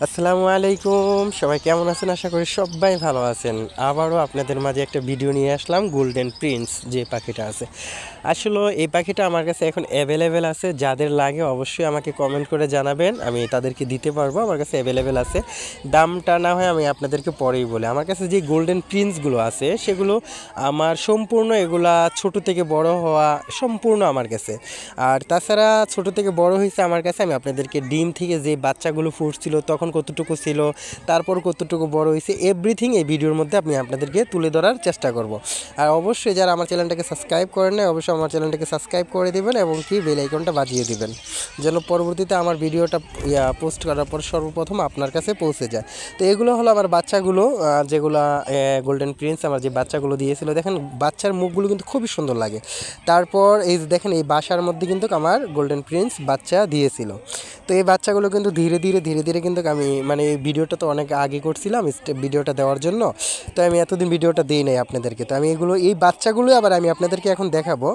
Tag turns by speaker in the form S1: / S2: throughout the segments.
S1: আসসালামু আলাইকুম, সবাই কেমন আছেন? আশা করি সবাই ভালো আছেন। আবারও আপনাদের মাঝে একটা ভিডিও নিয়ে আসলাম। গোল্ডেন প্রিন্স যে পাখিটা আছে, আসলে এই পাখিটা আমার কাছে এখন অ্যাভেলেবেল আছে। যাদের লাগে অবশ্যই আমাকে কমেন্ট করে জানাবেন, আমি তাদেরকে দিতে পারবো। আমার কাছে অ্যাভেলেবেল আছে। দামটা না হয় আমি আপনাদেরকে পরেই বলি। আমার কাছে যে গোল্ডেন প্রিন্সগুলো আছে সেগুলো আমার সম্পূর্ণ, এগুলা ছোট থেকে বড় হওয়া সম্পূর্ণ আমার কাছে। আর তাছাড়া ছোট থেকে বড় হয়েছে আমার কাছে। আমি আপনাদেরকে ডিম থেকে যে বাচ্চাগুলো ফুটছিল তখন কতটুকু ছিল, তারপর কতটুকু বড় হয়েছে, এভরিথিং এই ভিডিওর মধ্যে আমি আপনাদেরকে তুলে ধরার চেষ্টা করব। আর অবশ্যই যারা আমার চ্যানেলটাকে সাবস্ক্রাইব করেন না, অবশ্যই আমার চ্যানেলটাকে সাবস্ক্রাইব করে দেবেন এবং কি বেল আইকনটা বাজিয়ে দিবেন, যেন পরবর্তীতে আমার ভিডিওটা পোস্ট করার পর সর্বপ্রথম আপনার কাছে পৌঁছে যায়। তো এগুলো হলো আমার বাচ্চাগুলো, যেগুলো গোল্ডেন প্রিন্স আমার যে বাচ্চাগুলো দিয়েছিল। দেখেন বাচ্চার মুখগুলো কিন্তু খুবই সুন্দর লাগে। তারপর এই যে দেখেন এই বাসার মধ্যে কিন্তু আমার গোল্ডেন প্রিন্স বাচ্চা দিয়েছিল। তো এই বাচ্চাগুলো কিন্তু ধীরে ধীরে কিন্তু আমি মানে এই ভিডিওটা তো অনেক আগে করছিলাম ভিডিওটা দেওয়ার জন্য। তো আমি এতদিন ভিডিওটা দিই নাই আপনাদেরকে। তো আমি এই বাচ্চাগুলোই আবার আমি আপনাদেরকে এখন দেখাবো।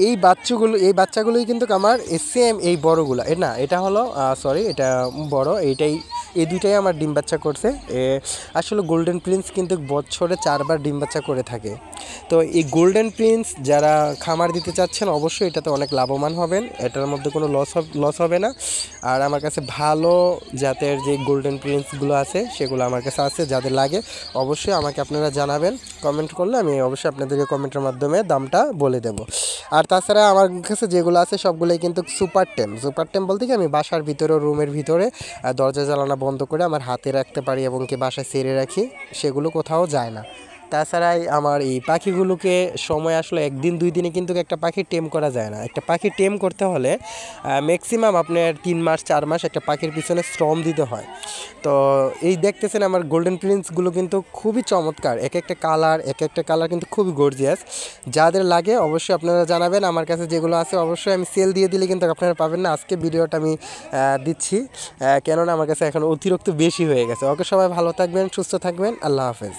S1: এই বাচ্চাগুলোই কিন্তু আমার সেম এই বড়গুলো না, এটা হলো সরি, এটা বড়, এই দুইটাই আমার ডিম বাচ্চা করছে। আসলে গোল্ডেন প্রিন্স কিন্তু বছরে 4বার ডিম বাচ্চা করে থাকে। তো এই গোল্ডেন প্রিন্স যারা খামার দিতে চাচ্ছেন অবশ্যই এটাতে অনেক লাভবান হবেন, এটার মধ্যে কোনো লস হবে না। আর আমার কাছে ভালো জাতের যে গোল্ডেন প্রিন্সগুলো আছে সেগুলো আমার কাছে আছে। যাদের লাগে অবশ্যই আমাকে আপনারা জানাবেন, কমেন্ট করলে আমি অবশ্যই আপনাদেরকে কমেন্টের মাধ্যমে দামটা বলে দেবো। আর তাছাড়া আমার কাছে যেগুলো আছে সবগুলোই কিন্তু সুপার টেম বলতে কি আমি বাসার ভিতরে, রুমের ভিতরে দরজা জ্বালানো বন্ধ করে আমার হাতে রাখতে পারি এবং কি বাসায় ছেড়ে রাখি, সেগুলো কোথাও যায় না। তাছাড়াই আমার এই পাখিগুলোকে সময় আসলে একদিন 2 দিনে কিন্তু একটা পাখি টেম করা যায় না। একটা পাখি টেম করতে হলে ম্যাক্সিমাম আপনার 3 মাস 4 মাস একটা পাখির পিছনে শ্রম দিতে হয়। তো এই দেখতেছেন আমার গোল্ডেন প্রিন্সগুলো কিন্তু খুবই চমৎকার, এক একটা কালার কিন্তু খুবই গর্জিয়াস। যাদের লাগে অবশ্যই আপনারা জানাবেন। আমার কাছে যেগুলো আছে অবশ্যই আমি সেল দিয়ে দিলে কিন্তু আপনারা পাবেন না। আজকে ভিডিওটা আমি দিচ্ছি, কেননা আমার কাছে এখন অতিরিক্ত বেশি হয়ে গেছে। ওকে, সবাই ভালো থাকবেন, সুস্থ থাকবেন, আল্লাহ হাফেজ।